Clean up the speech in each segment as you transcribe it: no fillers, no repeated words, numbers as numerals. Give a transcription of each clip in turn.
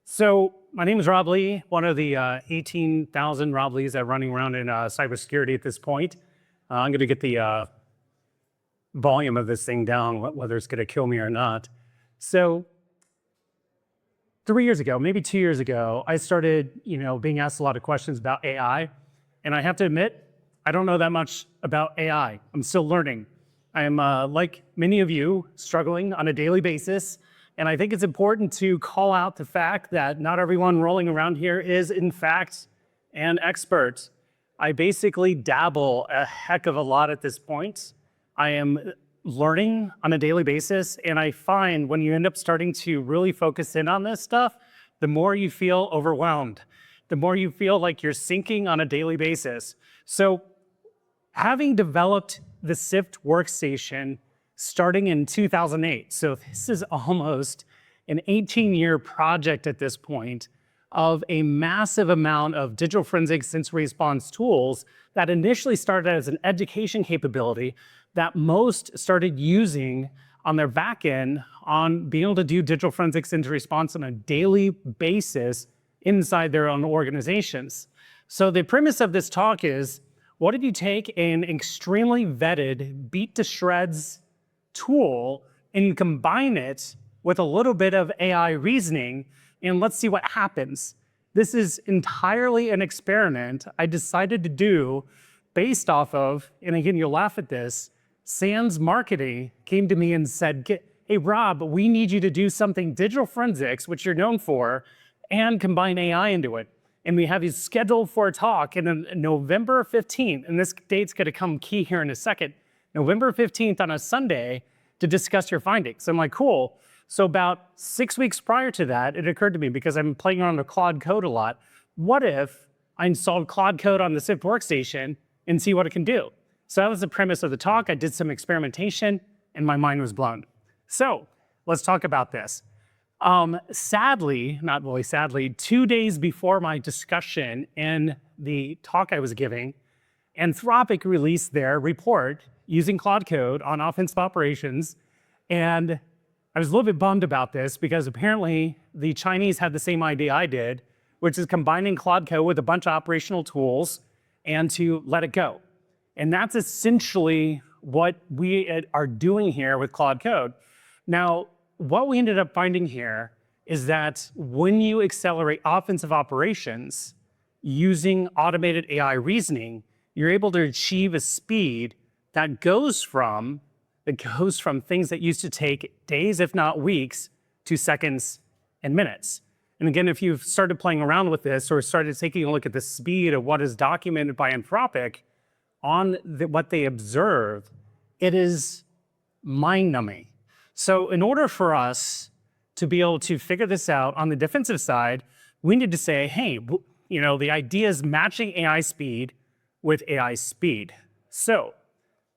So my name is Rob Lee, one of the 18,000 Rob Lees that are running around in cybersecurity at this point. I'm going to get the volume of this thing down, whether it's going to kill me or not. So 3 years ago, maybe 2 years ago, I started, being asked a lot of questions about AI. And I have to admit, I don't know that much about AI. I'm still learning. I am, like many of you, struggling on a daily basis. And I think it's important to call out the fact that not everyone rolling around here is, in fact, an expert. I basically dabble a heck of a lot at this point. I am learning on a daily basis, and I find when you end up starting to really focus in on this stuff, the more you feel overwhelmed, the more you feel like you're sinking on a daily basis. So having developed the SIFT Workstation starting in 2008. So this is almost an 18-year project at this point of a massive amount of digital forensics sensory response tools that initially started as an education capability that most started using on their back end on being able to do digital forensics sensory response on a daily basis inside their own organizations. So the premise of this talk is, what if you take an extremely vetted, beat to shreds tool and combine it with a little bit of AI reasoning, and let's see what happens. This is entirely an experiment I decided to do based off of, and again, you'll laugh at this, Sans Marketing came to me and said, hey, Rob, we need you to do something digital forensics, which you're known for, and combine AI into it. And we have you scheduled for a talk in November 15th, and this date's gonna come key here in a second, November 15th on a Sunday to discuss your findings. I'm like, cool. So about 6 weeks prior to that, it occurred to me, because I'm playing around with Claude Code a lot, what if I installed Claude Code on the SIFT Workstation and see what it can do? So that was the premise of the talk. I did some experimentation and my mind was blown. So let's talk about this. Sadly, not really sadly, 2 days before my discussion in the talk I was giving, Anthropic released their report using Claude Code on offensive operations. And I was a little bit bummed about this because apparently the Chinese had the same idea I did, which is combining Claude Code with a bunch of operational tools and to let it go. And that's essentially what we are doing here with Claude Code. Now, what we ended up finding here is that when you accelerate offensive operations using automated AI reasoning, you're able to achieve a speed that goes from things that used to take days, if not weeks, to seconds and minutes. And again, if you've started playing around with this or started taking a look at the speed of what is documented by Anthropic on what they observe, it is mind-numbing. So in order for us to be able to figure this out on the defensive side, we need to say, hey, the idea is matching AI speed with AI speed. So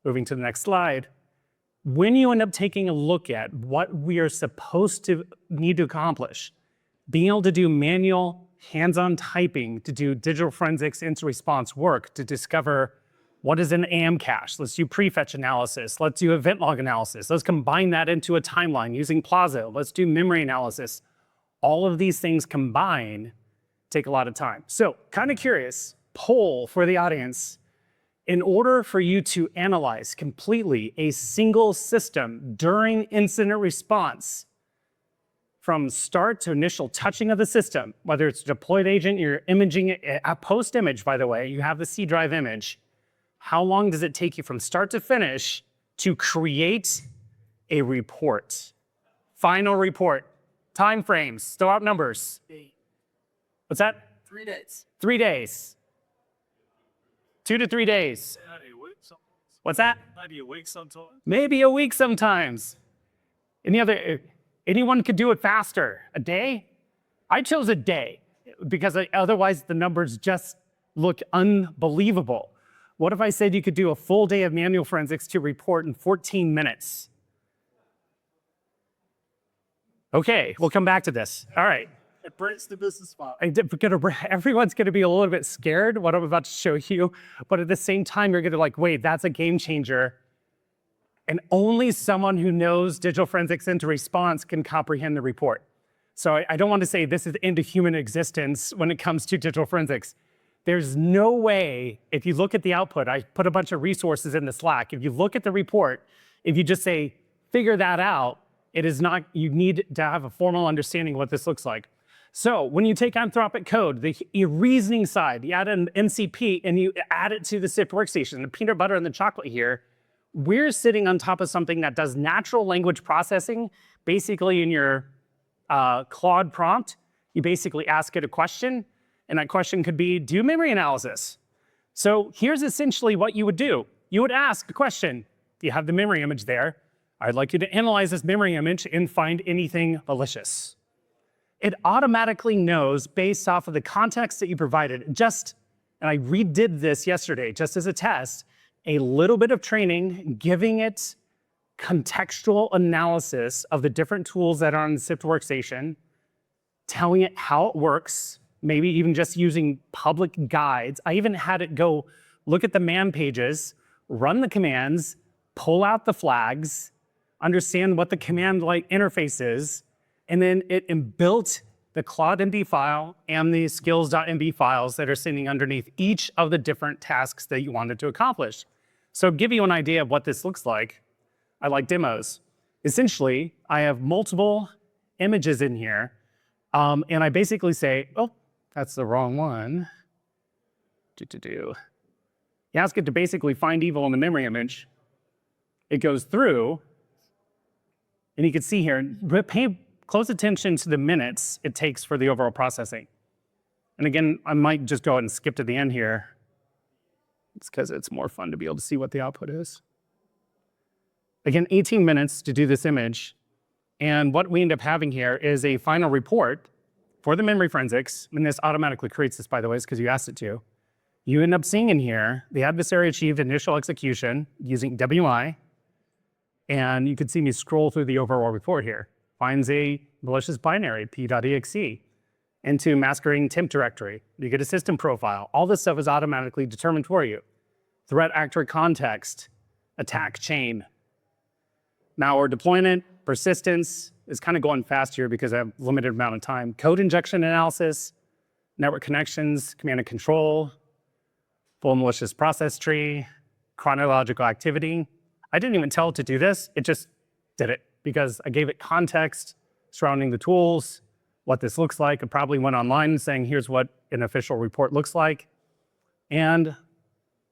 moving to the next slide, when you end up taking a look at what we are supposed to need to accomplish, being able to do manual hands-on typing to do digital forensics incident response work to discover what is an AM cache. Let's do prefetch analysis. Let's do event log analysis. Let's combine that into a timeline using Plaza. Let's do memory analysis. All of these things combined take a lot of time. So kind of curious, poll for the audience. In order for you to analyze completely a single system during incident response, from start to initial touching of the system, whether it's a deployed agent, you're imaging it, a post-image, by the way, you have the C drive image, how long does it take you from start to finish to create a report? Final report, time frames, throw out numbers. What's that? 3 days. 3 days. 2 to 3 days. What's that? Maybe a week sometimes. Maybe a week sometimes. Anyone could do it faster. A day? I chose a day because otherwise the numbers just look unbelievable. What if I said you could do a full day of manual forensics to report in 14 minutes? Okay, we'll come back to this. All right. It breaks the business model. Everyone's going to be a little bit scared what I'm about to show you, but at the same time, you're going to like, wait, that's a game changer. And only someone who knows digital forensics incident response can comprehend the report. So I don't want to say this is into human existence when it comes to digital forensics. There's no way, if you look at the output, I put a bunch of resources in the Slack. If you look at the report, if you just say, figure that out, it is not, you need to have a formal understanding of what this looks like. So when you take Anthropic Code, the reasoning side, you add an MCP and you add it to the SIFT workstation, the peanut butter and the chocolate here, we're sitting on top of something that does natural language processing. Basically in your Claude prompt, you basically ask it a question, and that question could be, do memory analysis. So here's essentially what you would do. You would ask a question. You have the memory image there. I'd like you to analyze this memory image and find anything malicious. It automatically knows based off of the context that you provided. And I redid this yesterday just as a test, a little bit of training, giving it contextual analysis of the different tools that are on the SIFT workstation, telling it how it works, maybe even just using public guides. I even had it go look at the man pages, run the commands, pull out the flags, understand what the command like interface is, and then it built the Claude MD file and the skills.mb files that are sitting underneath each of the different tasks that you wanted to accomplish. So give you an idea of what this looks like, I like demos. Essentially, I have multiple images in here, and I basically say, oh, that's the wrong one. You ask it to basically find evil in the memory image. It goes through, and you can see here, pay close attention to the minutes it takes for the overall processing. And again, I might just go ahead and skip to the end here. It's because it's more fun to be able to see what the output is. Again, 18 minutes to do this image. And what we end up having here is a final report for the memory forensics. And this automatically creates this, by the way, because you asked it to. You end up seeing in here, the adversary achieved initial execution using WI. And you can see me scroll through the overall report here. Finds a malicious binary, p.exe, into masquerading temp directory. You get a system profile. All this stuff is automatically determined for you. Threat actor context, attack chain. Now we're deploying it, persistence is kind of going fast here because I have limited amount of time. Code injection analysis, network connections, command and control, full malicious process tree, chronological activity. I didn't even tell it to do this, it just did it because I gave it context surrounding the tools, what this looks like. It probably went online saying, here's what an official report looks like. And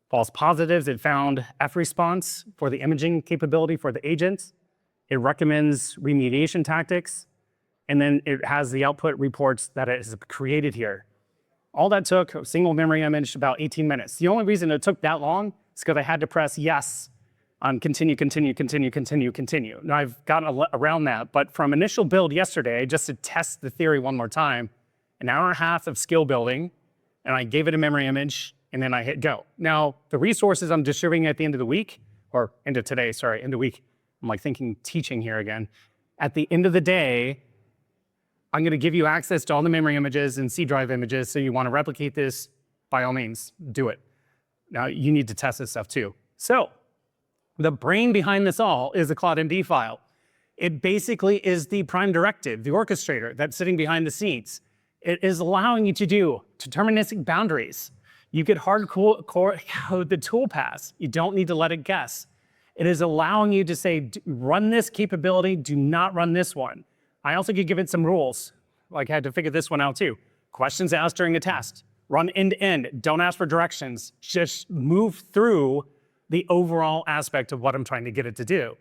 false positives, it found F response for the imaging capability for the agents. It recommends remediation tactics. And then it has the output reports that it has created here. All that took, a single memory image, about 18 minutes. The only reason it took that long is because I had to press yes on continue, continue, continue, continue, continue. Now I've gotten around that, but from initial build yesterday, just to test the theory one more time, an hour and a half of skill building, and I gave it a memory image, and then I hit go. Now, the resources I'm distributing at the end of the week, or end of today, sorry, end of week. I'm like thinking teaching here again. At the end of the day, I'm gonna give you access to all the memory images and C drive images, so you wanna replicate this, by all means, do it. Now, you need to test this stuff too. So, the brain behind this all is the Claude MD file. It basically is the prime directive, the orchestrator that's sitting behind the scenes. It is allowing you to do deterministic boundaries. You could hardcore code the toolpaths. You don't need to let it guess. It is allowing you to say, run this capability, do not run this one. I also could give it some rules. Like I had to figure this one out too. Questions asked during a test. Run end to end, don't ask for directions. Just move through the overall aspect of what I'm trying to get it to do.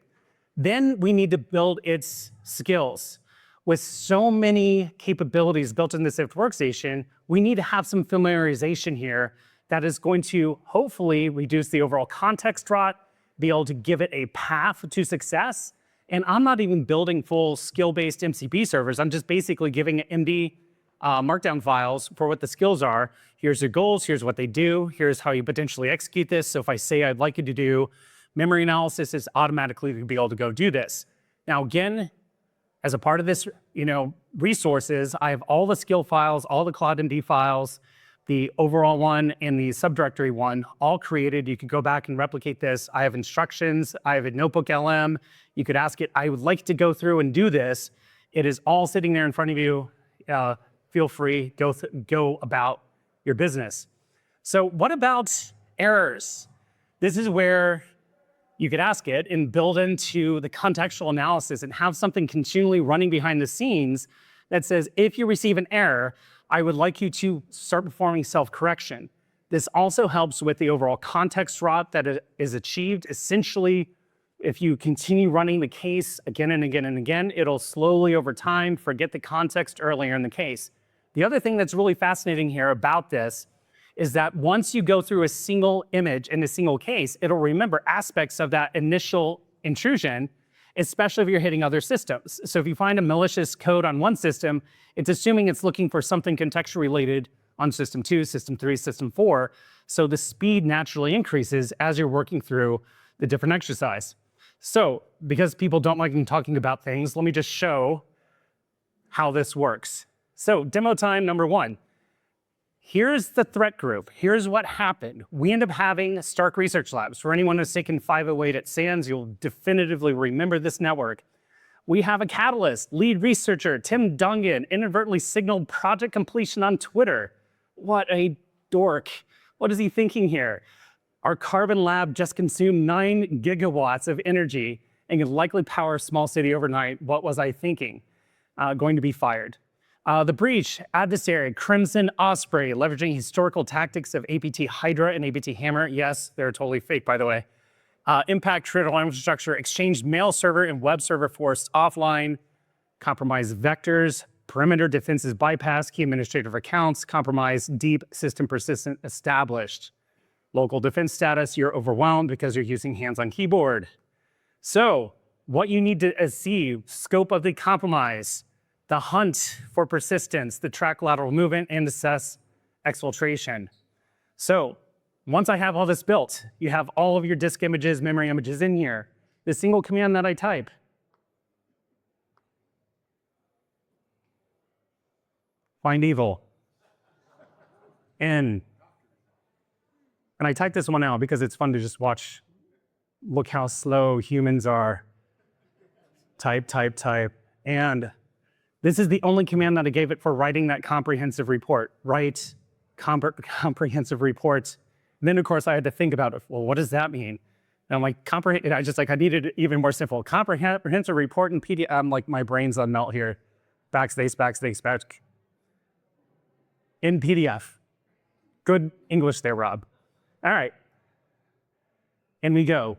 Then we need to build its skills. With so many capabilities built in the SIFT workstation, we need to have some familiarization here that is going to hopefully reduce the overall context rot, be able to give it a path to success. And I'm not even building full skill-based MCP servers. I'm just basically giving it MD markdown files for what the skills are. Here's your goals, here's what they do, here's how you potentially execute this. So if I say I'd like you to do memory analysis, it's automatically to be able to go do this. Now again, as a part of this, resources, I have all the skill files, all the Claude MD files, the overall one and the subdirectory one, all created. You could go back and replicate this. I have instructions, I have a notebook LM. You could ask it, I would like to go through and do this. It is all sitting there in front of you. Feel free, go about your business. So what about errors? This is where you could ask it and build into the contextual analysis and have something continually running behind the scenes that says, if you receive an error, I would like you to start performing self-correction. This also helps with the overall context route that is achieved. Essentially, if you continue running the case again and again and again, it'll slowly over time forget the context earlier in the case. The other thing that's really fascinating here about this is that once you go through a single image in a single case, it'll remember aspects of that initial intrusion, especially if you're hitting other systems. So if you find a malicious code on one system, it's assuming it's looking for something contextually related on system 2, system 3, system 4. So the speed naturally increases as you're working through the different exercise. So because people don't like me talking about things, let me just show how this works. So demo time number 1. Here's the threat group. Here's what happened. We end up having Stark Research Labs. For anyone who's taken 508 at SANS, you'll definitively remember this network. We have a catalyst, lead researcher, Tim Dungan, inadvertently signaled project completion on Twitter. What a dork. What is he thinking here? Our Carbon Lab just consumed 9 gigawatts of energy and can likely power a small city overnight. What was I thinking? Going to be fired. The breach, adversary, Crimson Osprey, leveraging historical tactics of APT Hydra and APT Hammer. Yes, they're totally fake, by the way. Impact critical infrastructure, exchanged mail server and web server forced offline, compromised vectors, perimeter defenses bypassed, key administrative accounts, compromised deep system persistent established. Local defense status, you're overwhelmed because you're using hands-on keyboard. So what you need to see, scope of the compromise, the hunt for persistence, the track lateral movement, and assess exfiltration. So once I have all this built, you have all of your disk images, memory images in here. The single command that I type, find evil, and I type this one out because it's fun to just watch. Look how slow humans are. Type, type, type, and this is the only command that I gave it for writing that comprehensive report. Write comprehensive report. And then, of course, I had to think about it. Well, what does that mean? And I'm like, I needed it even more simple. Comprehensive report in PDF. I'm like, my brain's on melt here. Backspace, backspace, back. In PDF. Good English there, Rob. All right. And we go.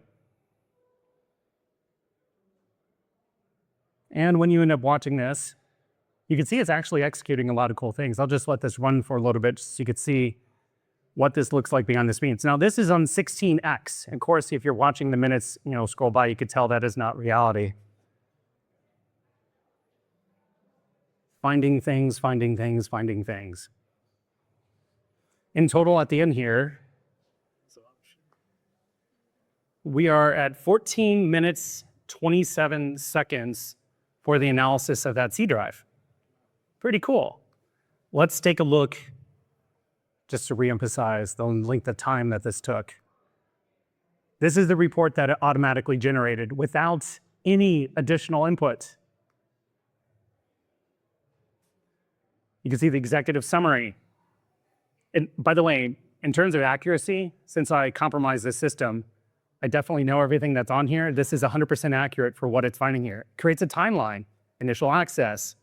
And when you end up watching this, you can see it's actually executing a lot of cool things. I'll just let this run for a little bit so you can see what this looks like behind the scenes. Now, this is on 16x. And of course, if you're watching the minutes, scroll by, you could tell that is not reality. Finding things, finding things, finding things. In total, at the end here, we are at 14 minutes, 27 seconds for the analysis of that C drive. Pretty cool. Let's take a look, just to reemphasize the length of time that this took. This is the report that it automatically generated without any additional input. You can see the executive summary. And by the way, in terms of accuracy, since I compromised this system, I definitely know everything that's on here. This is 100% accurate for what it's finding here. It creates a timeline, initial access.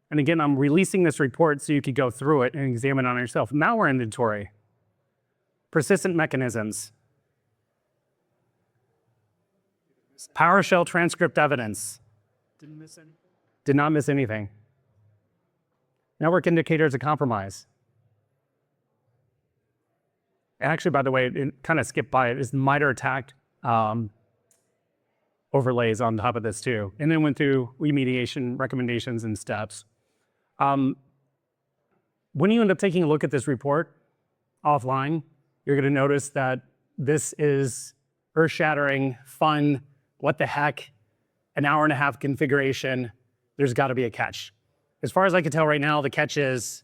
And again, I'm releasing this report so you could go through it and examine it on yourself. Malware inventory, persistent mechanisms, PowerShell transcript evidence. Didn't miss any. Did not miss anything. Network indicators of compromise. Actually, by the way, it kind of skipped by it. It's MITRE attack overlays on top of this too. And then went through remediation recommendations and steps. When you end up taking a look at this report offline, you're going to notice that this is earth-shattering, fun, what the heck, an hour-and-a-half configuration. There's got to be a catch. As far as I can tell right now, the catch is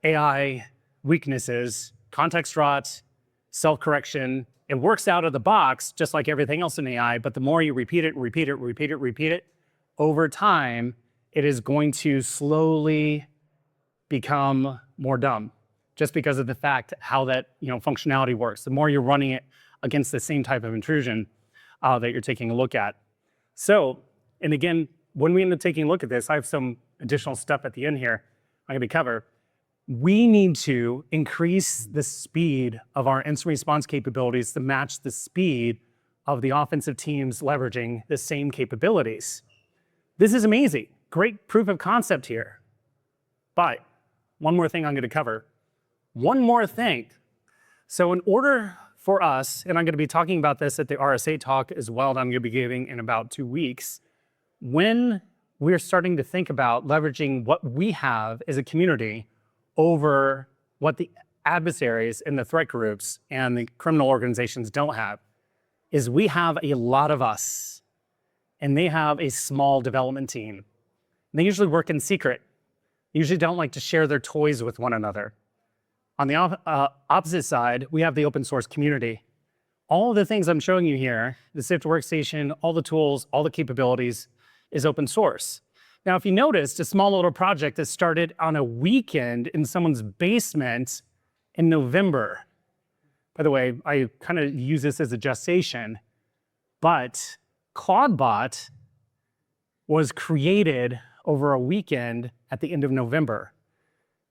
AI weaknesses, context rot, self-correction. It works out of the box just like everything else in AI, but the more you repeat it, repeat it, repeat it, repeat it, over time, it is going to slowly become more dumb, just because of the fact how that functionality works. The more you're running it against the same type of intrusion that you're taking a look at. So, and again, when we end up taking a look at this, I have some additional stuff at the end here I'm going to cover. We need to increase the speed of our incident response capabilities to match the speed of the offensive teams leveraging the same capabilities. This is amazing. Great proof of concept here. But one more thing I'm going to cover. One more thing. So in order for us, and I'm going to be talking about this at the RSA talk as well that I'm going to be giving in about 2 weeks, when we're starting to think about leveraging what we have as a community over what the adversaries and the threat groups and the criminal organizations don't have, is we have a lot of us, and they have a small development team. They usually work in secret. They usually don't like to share their toys with one another. On the opposite side, we have the open source community. All of the things I'm showing you here, the SIFT Workstation, all the tools, all the capabilities, is open source. Now, if you noticed, a small little project that started on a weekend in someone's basement in November. By the way, I kind of use this as a gestation, but ClaudeBot was created over a weekend at the end of November.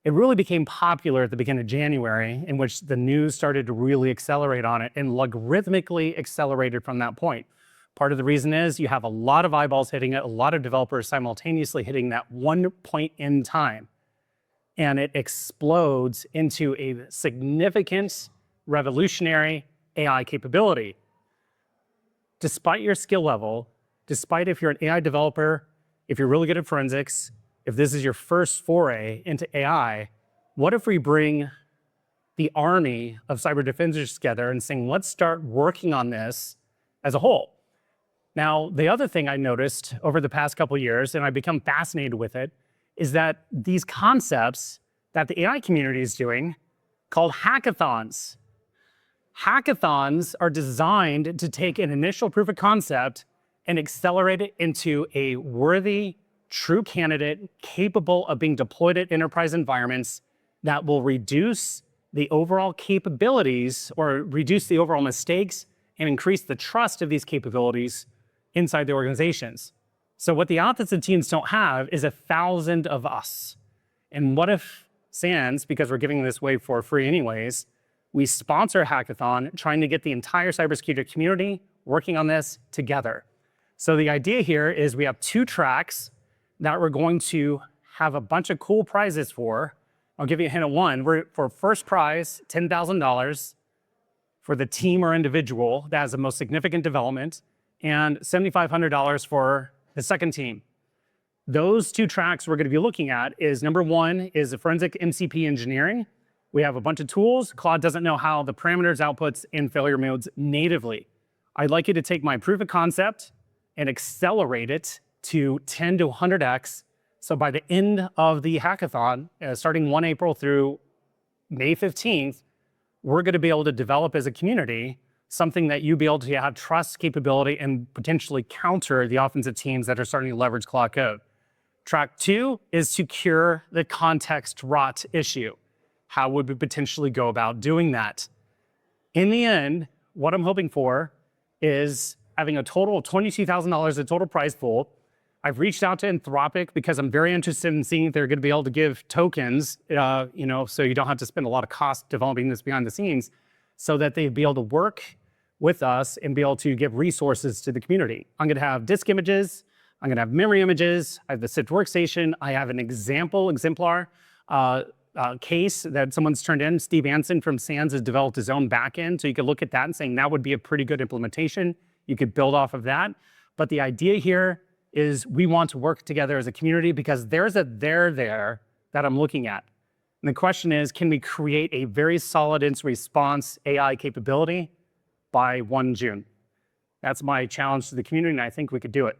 It really became popular at the beginning of January, in which the news started to really accelerate on it and logarithmically accelerated from that point. Part of the reason is you have a lot of eyeballs hitting it, a lot of developers simultaneously hitting that one point in time, and it explodes into a significant, revolutionary AI capability. Despite your skill level, despite if you're an AI developer, if you're really good at forensics, if this is your first foray into AI, what if we bring the army of cyber defenders together and saying, let's start working on this as a whole? Now, the other thing I noticed over the past couple of years, and I've become fascinated with it, is that these concepts that the AI community is doing, called hackathons. Hackathons are designed to take an initial proof of concept and accelerate it into a worthy, true candidate capable of being deployed at enterprise environments that will reduce the overall capabilities or reduce the overall mistakes and increase the trust of these capabilities inside the organizations. So what the offensive teams don't have is 1,000 of us. And what if SANS, because we're giving this away for free anyways, we sponsor a hackathon trying to get the entire cybersecurity community working on this together. So the idea here is we have 2 tracks that we're going to have a bunch of cool prizes for. I'll give you a hint of one. For first prize, $10,000 for the team or individual that has the most significant development, and $7,500 for the second team. Those 2 tracks we're going to be looking at is, number 1 is the forensic MCP engineering. We have a bunch of tools. Claude doesn't know how the parameters, outputs, and failure modes natively. I'd like you to take my proof of concept and accelerate it to 10 to 100x. So by the end of the hackathon, starting 1 April through May 15th, we're going to be able to develop as a community something that you'll be able to have trust, capability, and potentially counter the offensive teams that are starting to leverage Claude Code. Track 2 is to cure the context rot issue. How would we potentially go about doing that? In the end, what I'm hoping for is having a total of $22,000 in total prize pool. I've reached out to Anthropic because I'm very interested in seeing if they're going to be able to give tokens, so you don't have to spend a lot of cost developing this behind the scenes, so that they'd be able to work with us and be able to give resources to the community. I'm going to have disk images. I'm going to have memory images. I have the SIFT Workstation. I have an exemplar case that someone's turned in. Steve Anson from SANS has developed his own backend, so you could look at that and saying that would be a pretty good implementation. You could build off of that. But the idea here is we want to work together as a community because there's a there that I'm looking at. And the question is, can we create a very solid incident response AI capability by 1 June? That's my challenge to the community, and I think we could do it.